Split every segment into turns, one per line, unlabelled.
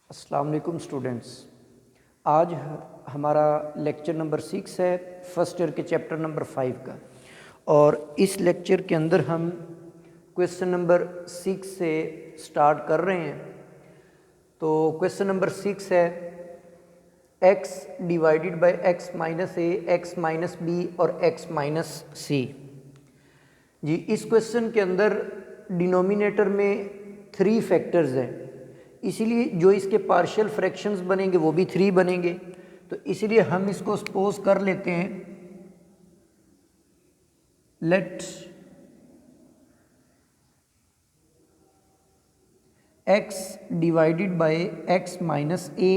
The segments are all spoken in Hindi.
अस्सलाम वालेकुम स्टूडेंट्स। आज हमारा लेक्चर नंबर 6 है फर्स्ट ईयर के चैप्टर नंबर 5 का, और इस लेक्चर के अंदर हम क्वेश्चन नंबर 6 से स्टार्ट कर रहे हैं। तो क्वेश्चन नंबर 6 है x divided by x minus A, X minus B और x माइनस सी। जी, इस क्वेश्चन के अंदर डिनोमिनेटर में 3 फैक्टर्स हैं, इसीलिए जो इसके पार्शियल फ्रैक्शंस बनेंगे वो भी 3 बनेंगे। तो इसलिए हम इसको सपोज कर लेते हैं, let x divided by x minus A,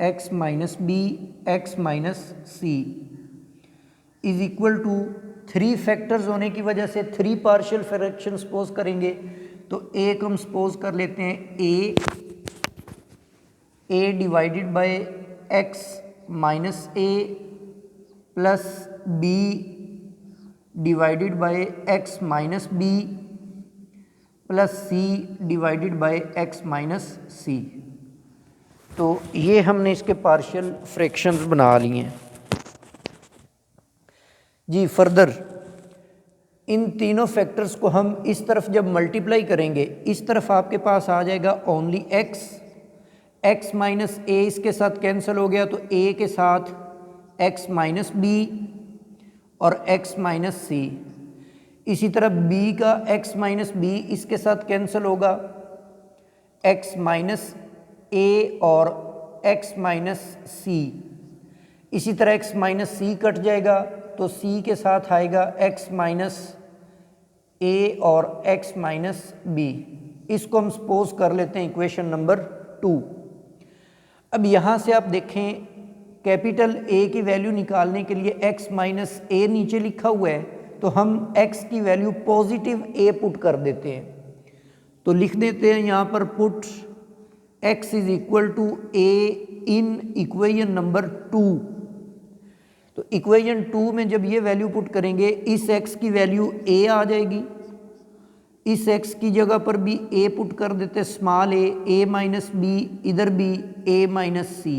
X minus B, X minus C is equal to 3 factors होने की वजह से 3 पार्शियल फ्रैक्शन सपोज करेंगे। तो एक हम सपोज कर लेते हैं A divided by X minus A plus B divided by X minus B plus C divided by X minus C. तो ये हमने इसके पार्शियल फ्रैक्शंस बना लिए हैं। जी, फर्दर इन तीनों फैक्टर्स को हम इस तरफ जब मल्टीप्लाई करेंगे, इस तरफ आपके पास आ जाएगा ओनली एक्स माइनस ए, इसके साथ कैंसिल हो गया तो ए के साथ एक्स माइनस बी और एक्स माइनस सी। इसी तरह बी का एक्स माइनस बी इसके साथ कैंसिल होगा, एक्स माइनस ए और एक्स माइनस सी। इसी तरह एक्स माइनस सी कट जाएगा तो सी के साथ आएगा एक्स माइनस ए और एक्स माइनस बी। इसको हम सपोज कर लेते हैं इक्वेशन नंबर 2। अब यहाँ से आप देखें, कैपिटल ए की वैल्यू निकालने के लिए एक्स माइनस ए नीचे लिखा हुआ है, तो हम एक्स की वैल्यू पॉजिटिव ए पुट कर देते हैं। तो लिख देते हैं यहाँ पर put x is equal to A in equation number 2। तो इक्वेशन 2 में जब ये वैल्यू पुट करेंगे, इस x की वैल्यू a आ जाएगी, इस x की जगह पर भी a पुट कर देते, स्मॉल a माइनस बी, इधर भी a माइनस सी।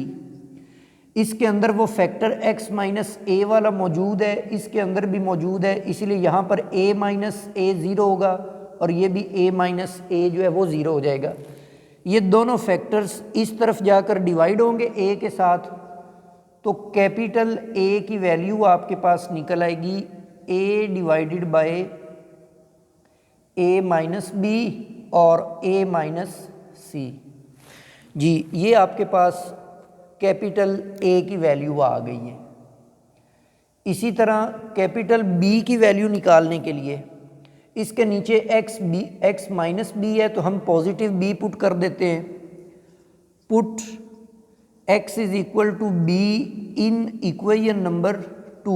इसके अंदर वो फैक्टर x माइनस ए वाला मौजूद है, इसके अंदर भी मौजूद है, इसलिए यहाँ पर a माइनस ए 0 होगा और ये भी a माइनस ए जो है वो 0 हो जाएगा। ये दोनों फैक्टर्स इस तरफ जाकर डिवाइड होंगे a के साथ, तो कैपिटल A की वैल्यू आपके पास निकल आएगी a divided by a minus B और a माइनस सी। जी, ये आपके पास कैपिटल A की वैल्यू आ गई है। इसी तरह कैपिटल B की वैल्यू निकालने के लिए इसके नीचे एक्स माइनस बी है, तो हम पॉजिटिव b पुट कर देते हैं, put x is equal to B in equation number 2।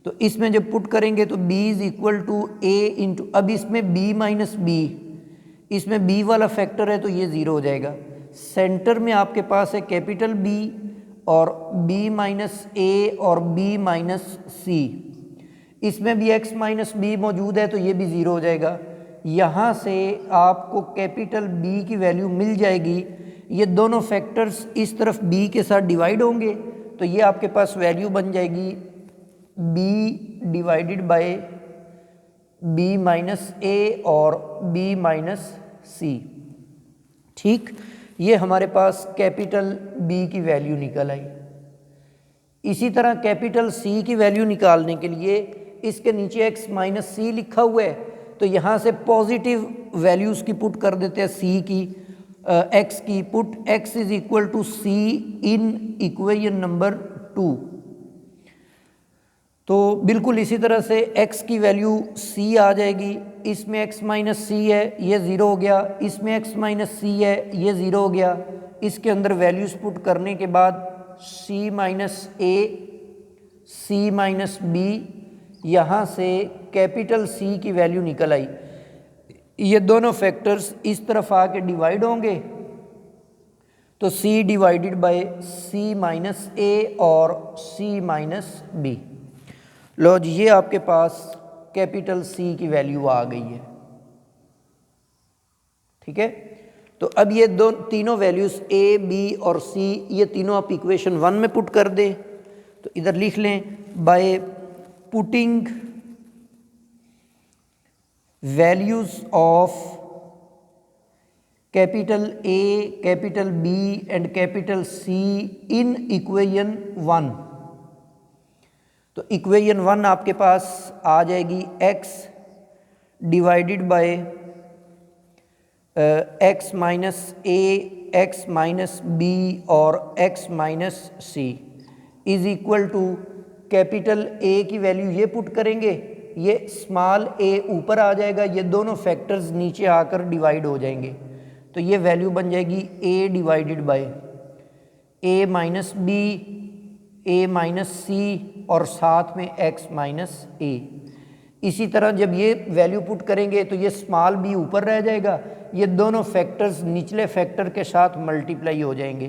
तो इसमें जब पुट करेंगे तो b is equal to a into, अब इसमें b माइनस बी, इसमें b वाला फैक्टर है तो ये 0 हो जाएगा। सेंटर में आपके पास है कैपिटल B और b माइनस ए और b माइनस सी। इसमें भी x माइनस बी मौजूद है तो ये भी 0 हो जाएगा। यहाँ से आपको कैपिटल B की वैल्यू मिल जाएगी। ये दोनों फैक्टर्स इस तरफ B के साथ डिवाइड होंगे, तो ये आपके पास वैल्यू बन जाएगी B divided by B minus A और B माइनस सी। ठीक, ये हमारे पास कैपिटल B की वैल्यू निकल आई। इसी तरह कैपिटल C की वैल्यू निकालने के लिए इसके नीचे x माइनस सी लिखा हुआ है, तो यहाँ से पॉजिटिव वैल्यूज़ की पुट कर देते हैं, c की x की, put x is equal to C in equation number 2। तो बिल्कुल इसी तरह से x की वैल्यू c आ जाएगी, इसमें x माइनस सी है ये 0 हो गया, इसमें x माइनस सी है ये 0 हो गया। इसके अंदर वैल्यूज़ पुट करने के बाद c माइनस ए, c माइनस बी, यहाँ से कैपिटल C की वैल्यू निकल आई। ये दोनों फैक्टर्स इस तरफ आके डिवाइड होंगे, तो C divided by C minus A और C माइनस बी। लो जी, ये आपके पास कैपिटल C की वैल्यू आ गई है। ठीक है, तो अब ये दो तीनों वैल्यूज़ ए बी और सी ये तीनों आप इक्वेशन 1 में पुट कर दें। तो इधर लिख लें by putting values of capital A, capital B and capital C in equation 1। तो इक्वेशन 1 आपके पास आ जाएगी x divided by x minus A, x minus B और x minus C is equal to capital A की वैल्यू ये पुट करेंगे, ये स्मॉल a ऊपर आ जाएगा, ये दोनों फैक्टर्स नीचे आकर डिवाइड हो जाएंगे। तो ये वैल्यू बन जाएगी a divided by a minus B, a minus C और साथ में x माइनस a। इसी तरह जब ये वैल्यू पुट करेंगे तो ये स्मॉल b ऊपर रह जाएगा, ये दोनों फैक्टर्स निचले फैक्टर के साथ मल्टीप्लाई हो जाएंगे।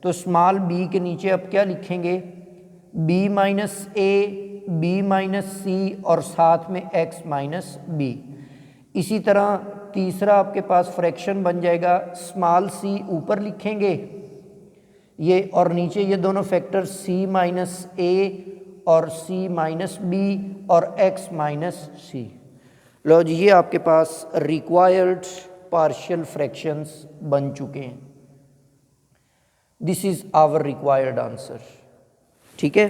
तो स्मॉल b के नीचे अब क्या लिखेंगे, b माइनस ए, b माइनस सी और साथ में x माइनस b। इसी तरह तीसरा आपके पास फ्रैक्शन बन जाएगा, स्मॉल c ऊपर लिखेंगे ये और नीचे ये दोनों फैक्टर c माइनस ए और c माइनस बी और x माइनस सी। लो जी ये आपके पास रिक्वायर्ड पार्शियल फ्रैक्शंस बन चुके हैं। This is our required answer. ठीक है।